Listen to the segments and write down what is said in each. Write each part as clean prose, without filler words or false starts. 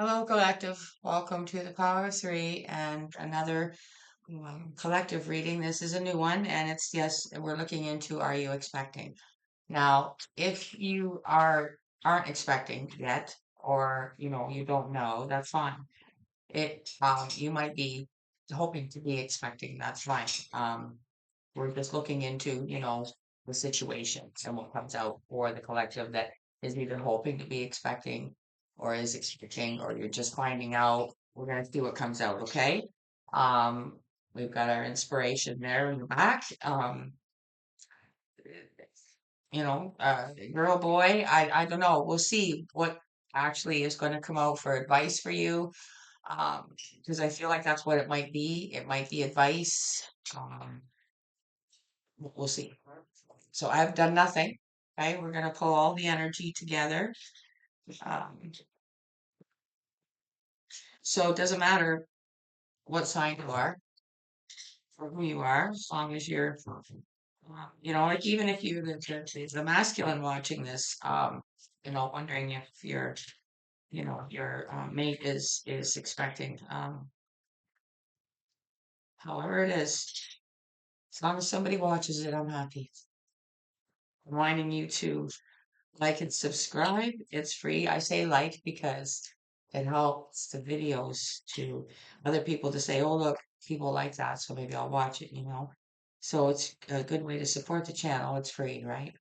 Hello, collective. Welcome to the Power of Three and another collective reading. This is a new one, and it's yes, we're looking into are you expecting? Now, if you aren't expecting yet, or you don't know, that's fine. You might be hoping to be expecting. That's fine. We're just looking into the situation and what comes out for the collective that is either hoping to be expecting or is expecting or you're just finding out. We're gonna see what comes out, okay? Um, we've got our inspiration there in the back. Girl, boy, I don't know. We'll see what actually is going to come out for advice for you. Because I feel like that's what it might be. It might be advice. Um, we'll see. So I've done nothing. Okay, we're gonna pull all the energy together. Um, so it doesn't matter what sign you are or who you are, as long as you're, like even if you the masculine watching this, wondering if your mate is expecting, however it is, as long as somebody watches it, I'm happy. Reminding you to like and subscribe. It's free. I say like because it helps the videos to other people to say, oh, look, people like that. So maybe I'll watch it. So it's a good way to support the channel. It's free, right?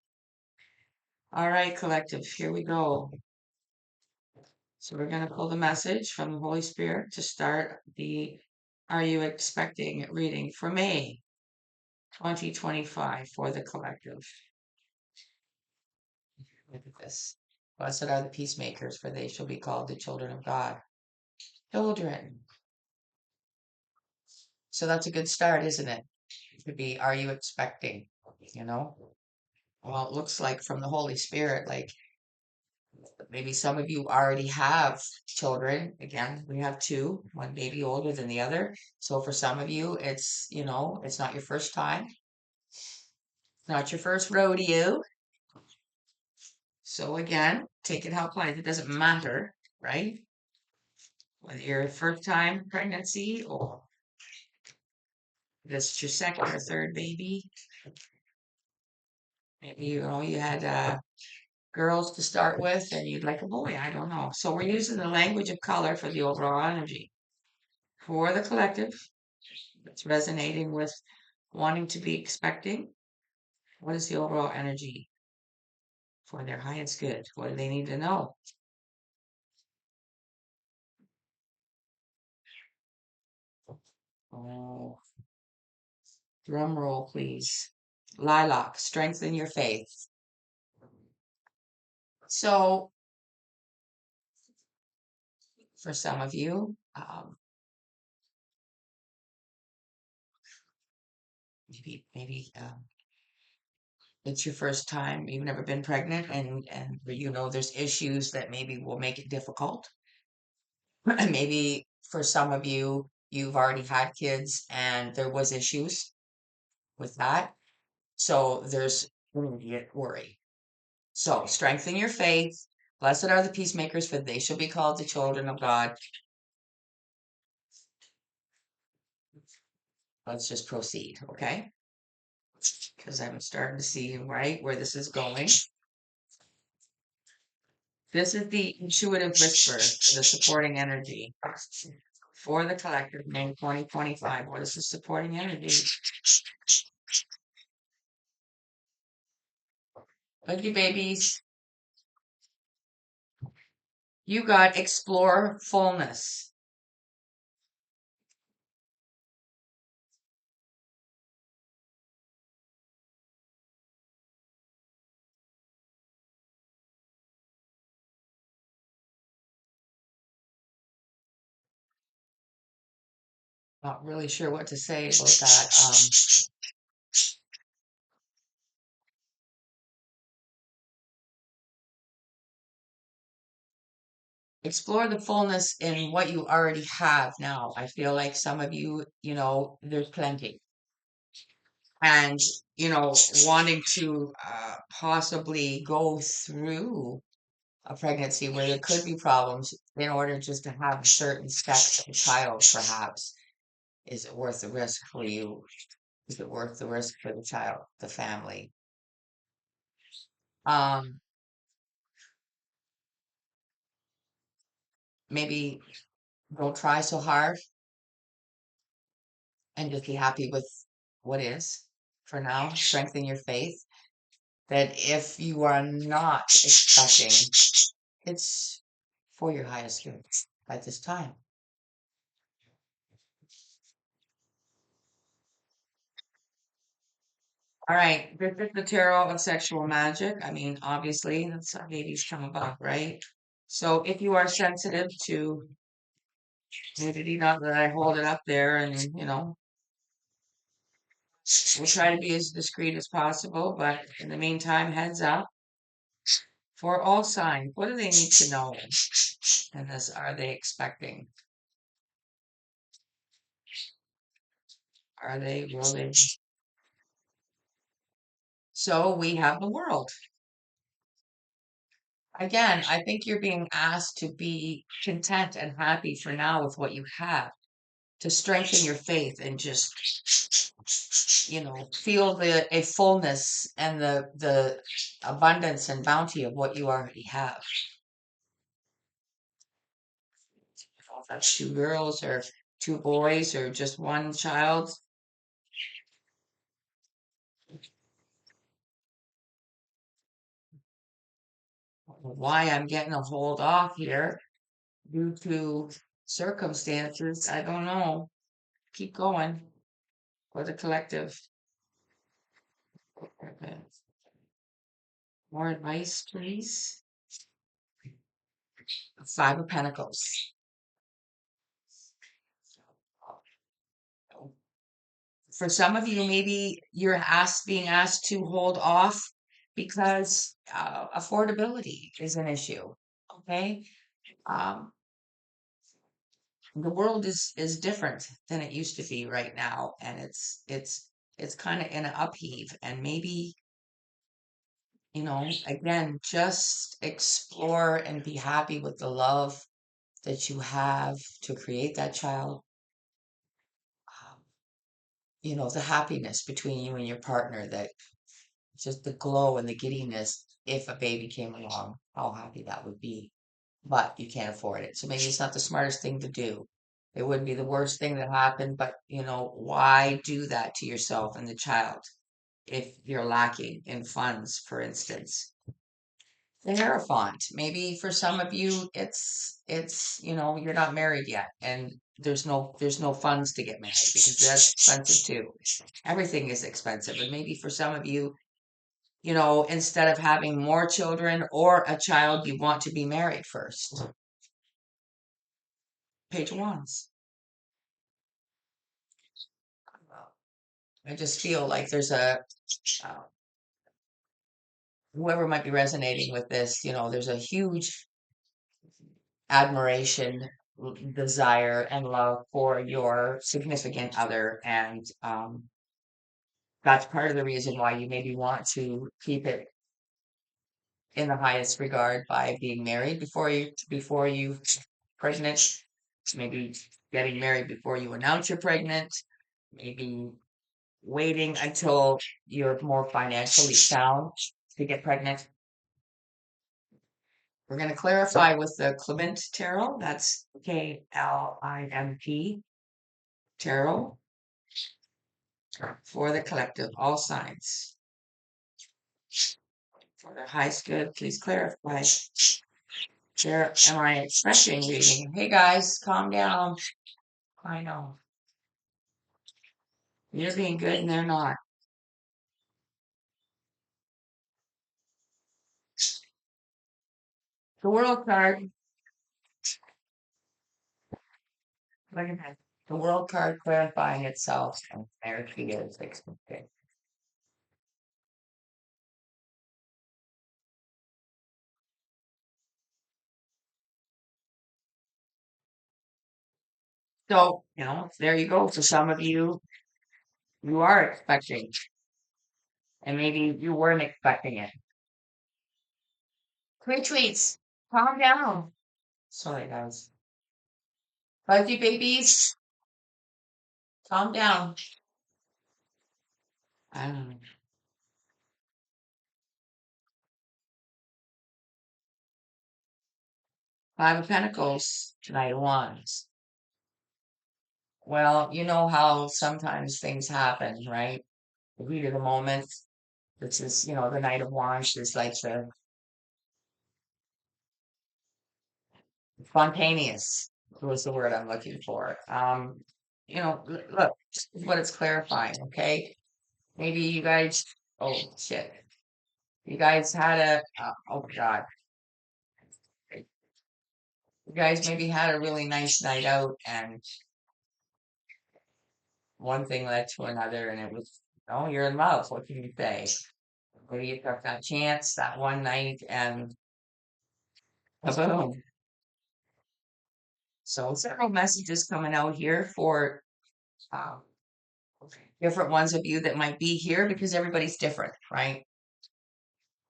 All right, collective, here we go. So we're going to pull the message from the Holy Spirit to start the Are You Expecting reading for May 2025 for the collective. Look at this. Blessed are the peacemakers, for they shall be called the children of God. Children. So that's a good start, isn't it? It could be, are you expecting? You know? Well, it looks like from the Holy Spirit, like maybe some of you already have children. Again, we have two, one baby older than the other. So for some of you, it's not your first time, not your first rodeo. So again, take it how it applies. It doesn't matter, right? Whether you're first time pregnancy or this is your second or third baby. Maybe you had girls to start with and you'd like a boy. I don't know. So we're using the language of color for the overall energy. For the collective, it's resonating with wanting to be expecting. What is the overall energy for their highest good? What do they need to know? Oh, drum roll, please. Lilac, strengthen your faith. So for some of you, maybe it's your first time, you've never been pregnant, and there's issues that maybe will make it difficult. And maybe for some of you, you've already had kids and there was issues with that. So there's immediate worry. So strengthen your faith. Blessed are the peacemakers, for they shall be called the children of God. Let's just proceed, okay? Because I'm starting to see right where this is going. This is the intuitive whisper, the supporting energy for the collective name 2025. What is the supporting energy? Thank you, babies. You got explore fullness. Not really sure what to say about that. Explore the fullness in what you already have now. I feel like some of you, there's plenty. And, wanting to possibly go through. a pregnancy where there could be problems in order just to have a certain sex of child, perhaps. Is it worth the risk for you? Is it worth the risk for the child, the family? Um, Maybe don't try so hard and just be happy with what is for now. Strengthen your faith that if you are not expecting, it's for your highest good at this time. All right, this is the tarot of sexual magic. I mean, obviously, that's how babies come about, right? So if you are sensitive to nudity, not that I hold it up there, and we'll try to be as discreet as possible, but in the meantime, heads up for all signs. What do they need to know? And this, are they expecting? Are they, will they? So we have the world. Again, I think you're being asked to be content and happy for now with what you have, to strengthen your faith and just, feel the a fullness and the abundance and bounty of what you already have. If that's two girls or two boys or just one child, why I'm getting a hold off here due to circumstances, I don't know. Keep going for the collective. Okay. More advice, please. Five of Pentacles. For some of you, maybe you're being asked to hold off because affordability is an issue. Okay, um, the world is different than it used to be right now, and it's kind of in an upheave, and maybe again, just explore and be happy with the love that you have to create that child. Um, the happiness between you and your partner, that just the glow and the giddiness. If a baby came along, how happy that would be. But you can't afford it. So maybe it's not the smartest thing to do. It wouldn't be the worst thing that happened, but why do that to yourself and the child if you're lacking in funds, for instance? The Hierophant. Maybe for some of you, it's you're not married yet, and there's no funds to get married because that's expensive too. Everything is expensive, and maybe for some of you, instead of having more children or a child, you want to be married first. Page of Wands. I just feel like there's uh, whoever might be resonating with this, there's a huge admiration, desire, and love for your significant other. And that's part of the reason why you maybe want to keep it in the highest regard by being married before you pregnant, maybe getting married before you announce you're pregnant, maybe waiting until you're more financially sound to get pregnant. We're going to clarify with the Clement Tarot. That's Klimt Tarot for the collective, all signs. For the highest good, please clarify. Where am I expecting reading? Hey guys, calm down. I know. You're being good and they're not. The World card, look at that. The World card clarifying itself, and there she is. Okay. So, there you go. For some of you, you are expecting, and maybe you weren't expecting it. Retweets. Calm down. Sorry, guys. Fuzzy babies, calm down. I don't know. Five of Pentacles, Knight of Wands. Well, you know how sometimes things happen, right? The heat of the moment. This is, the Knight of Wands is like the spontaneous was the word I'm looking for. Look, this is what it's clarifying, okay? Maybe you guys, oh shit, you guys had oh God, you guys maybe had a really nice night out and one thing led to another and it was, oh, you're in love. What can you say? Maybe you took that chance that one night and boom. So several messages coming out here for um, different ones of you that might be here because everybody's different, right?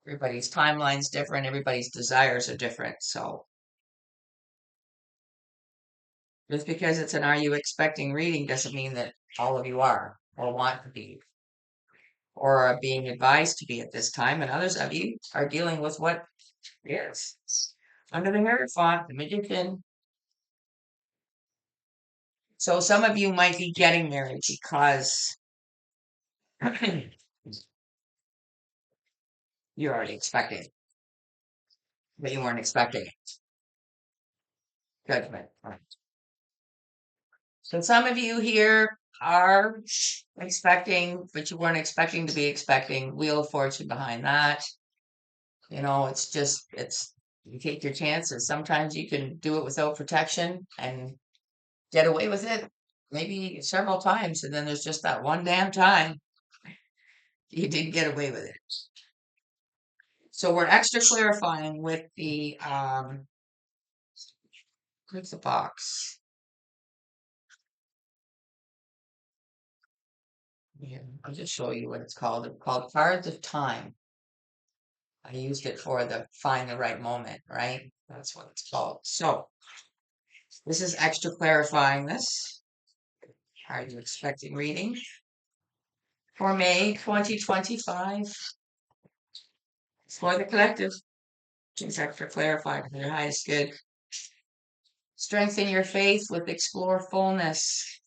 Everybody's timeline's different. Everybody's desires are different. So just because it's an are you expecting reading doesn't mean that all of you are or want to be or are being advised to be at this time. And others of you are dealing with what is. Under the Hierophant, the Magician. So some of you might be getting married because you're already expecting, but you weren't expecting it. Judgment. Right. So some of you here are expecting, but you weren't expecting to be expecting. Wheel of Fortune behind that. It's you take your chances. Sometimes you can do it without protection and get away with it, maybe several times, and then there's just that one damn time you didn't get away with it. So we're extra clarifying with the where's the box? Yeah, I'll just show you what it's called. It's called Cards of Time. I used it for the find the right moment, right? That's what it's called. So this is extra clarifying this. Are you expecting reading for May 2025 for the collective? It's extra clarified for your highest good. Strengthen your faith with Explore Fullness.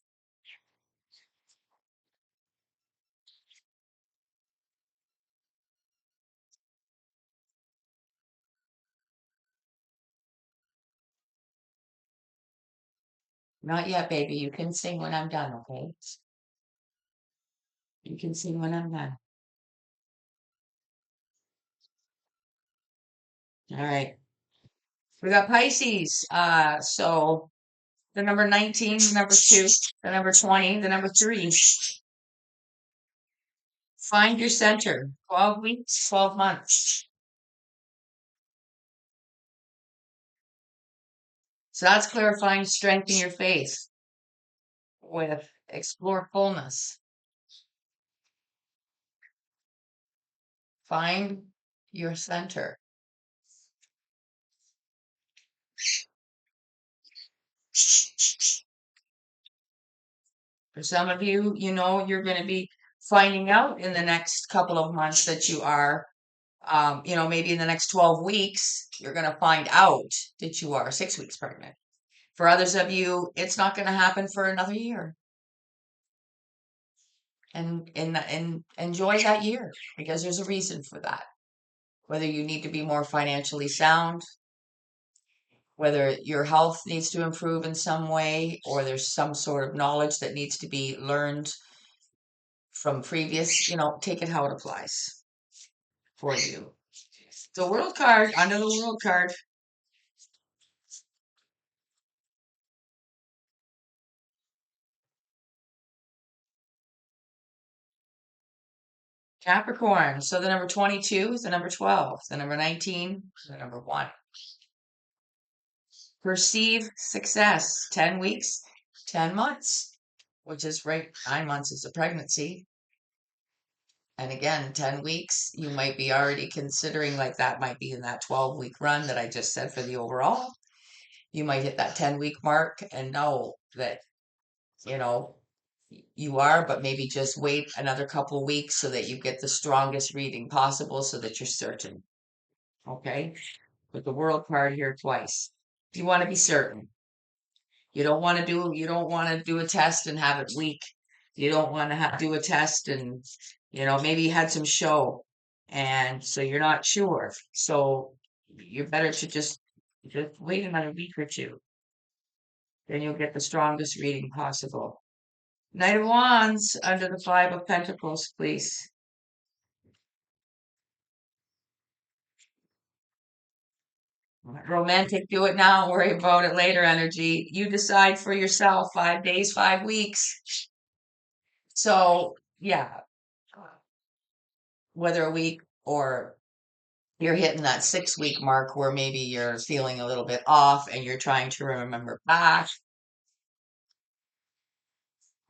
Not yet, baby. You can sing when I'm done, okay? You can sing when I'm done. All right. We got Pisces. So the number 19, the number 2, the number 20, the number 3. Find your center. 12 weeks, 12 months. So that's clarifying strength in your faith with Explore Fullness. Find your center. For some of you, you're going to be finding out in the next couple of months that you are, maybe in the next 12 weeks, you're going to find out that you are 6 weeks pregnant. For others of you, it's not going to happen for another year. And enjoy that year because there's a reason for that. Whether you need to be more financially sound, whether your health needs to improve in some way, or there's some sort of knowledge that needs to be learned from previous, take it how it applies for you. The world card, under the world card, Capricorn. So the number 22 is the number 12, the number 19 is the number 1. Perceive success, 10 weeks, 10 months, which is right, 9 months is a pregnancy. And again, 10 weeks, you might be already considering like that might be in that 12-week run that I just said for the overall. You might hit that 10-week mark and know that, you know, you are, but maybe just wait another couple weeks so that you get the strongest reading possible so that you're certain. Okay? With the world card here twice. You want to be certain. You don't want to do a test and have it weak. You don't want to do a test and, maybe you had some show and so you're not sure. So you're better to just wait another week or two. Then you'll get the strongest reading possible. Knight of Wands under the Five of Pentacles, please. Romantic, do it now, worry about it later energy. You decide for yourself, 5 days, 5 weeks. So, yeah, whether a week or you're hitting that 6 week mark where maybe you're feeling a little bit off and you're trying to remember back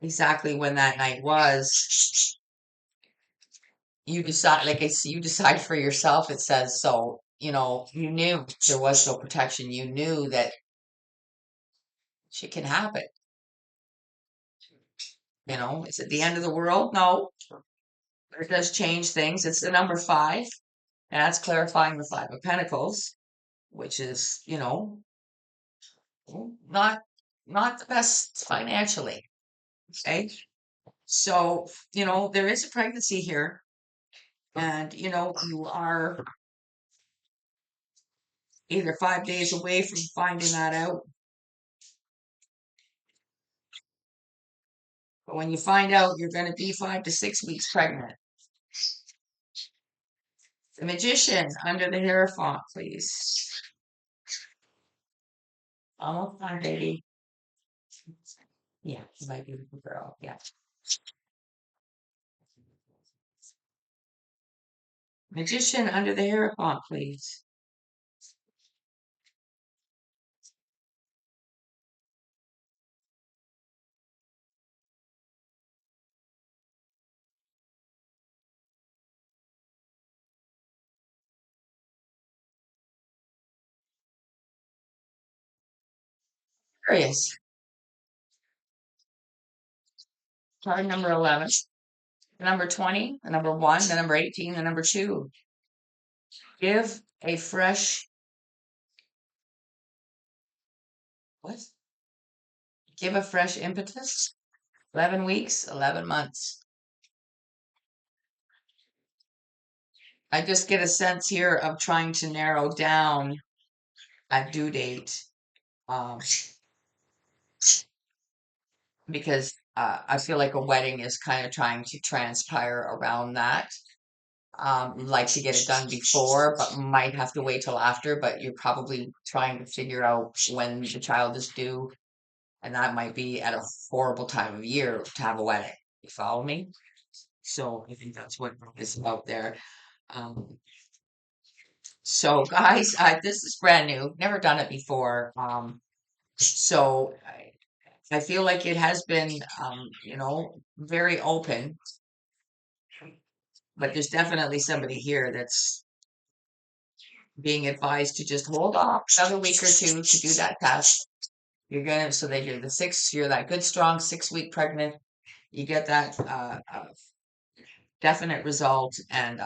exactly when that night was. You decide, like it's you decide for yourself. It says so. You knew there was no protection. You knew that shit can happen. Is it the end of the world? No, it does change things. It's the number five, and that's clarifying the Five of Pentacles, which is, not not the best financially. Okay. So, there is a pregnancy here, and you are either 5 days away from finding that out. But when you find out, you're going to be 5 to 6 weeks pregnant. The Magician under the Hierophant, please. Almost done, baby. Yeah, my beautiful girl. Yeah. Magician under the Hierophant, please. Aquarius. Card number 11. The number 20, the number 1, the number 18, the number 2. Give a fresh, what? Give a fresh impetus. 11 weeks, 11 months. I just get a sense here of trying to narrow down a due date. Because I feel like a wedding is kind of trying to transpire around that. Like to get it done before, but might have to wait till after, but you're probably trying to figure out when the child is due, and that might be at a horrible time of year to have a wedding. You follow me? So I think that's what is about there. Um, so guys, this is brand new. Never done it before. So I feel like it has been, very open, but there's definitely somebody here that's being advised to just hold off another week or two to do that test. So that you're that good, strong 6 week pregnant. You get that definite result, and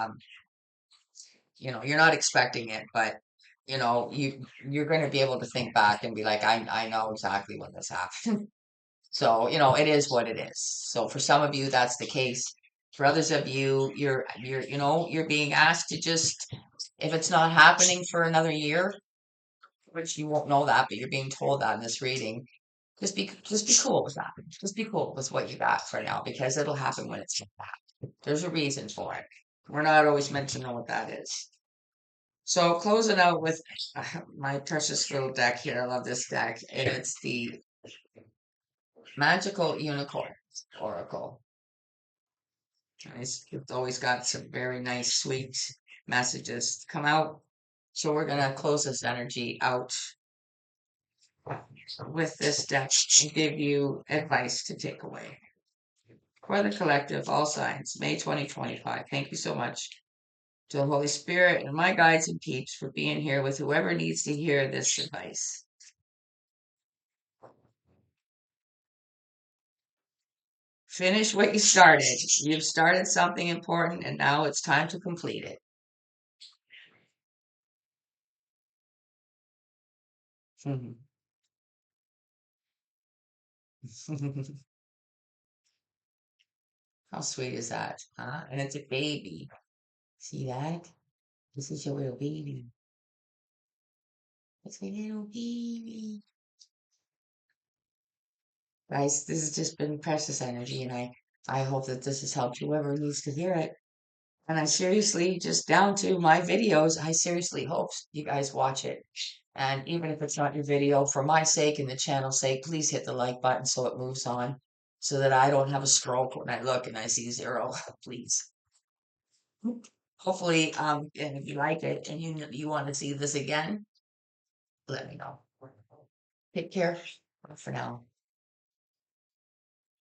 you're not expecting it, but you're going to be able to think back and be like, I know exactly when this happened. So, it is what it is. So for some of you, that's the case. For others of you, you're being asked to just, if it's not happening for another year, which you won't know that, but you're being told that in this reading, just be cool with that. Just be cool with what you got for now, because it'll happen when it's meant to happen. There's a reason for it. We're not always meant to know what that is. So closing out with my precious little deck here. I love this deck. And it's the Magical Unicorn Oracle. It's always got some very nice, sweet messages to come out. So we're going to close this energy out with this deck and give you advice to take away. for the collective, all signs, May 2025. Thank you so much to the Holy Spirit and my guides and peeps for being here with whoever needs to hear this advice. Finish what you started. You've started something important and now it's time to complete it. How sweet is that? Huh? And it's a baby. See that? This is your little baby. It's a little baby. Guys, this has just been precious energy, and I hope that this has helped whoever needs to hear it. And I seriously, just down to my videos, I seriously hope you guys watch it. And even if it's not your video, for my sake and the channel's sake, please hit the like button so it moves on, so that I don't have a stroke when I look and I see 0. Please. Hopefully, and if you like it and you want to see this again, let me know. Take care for now.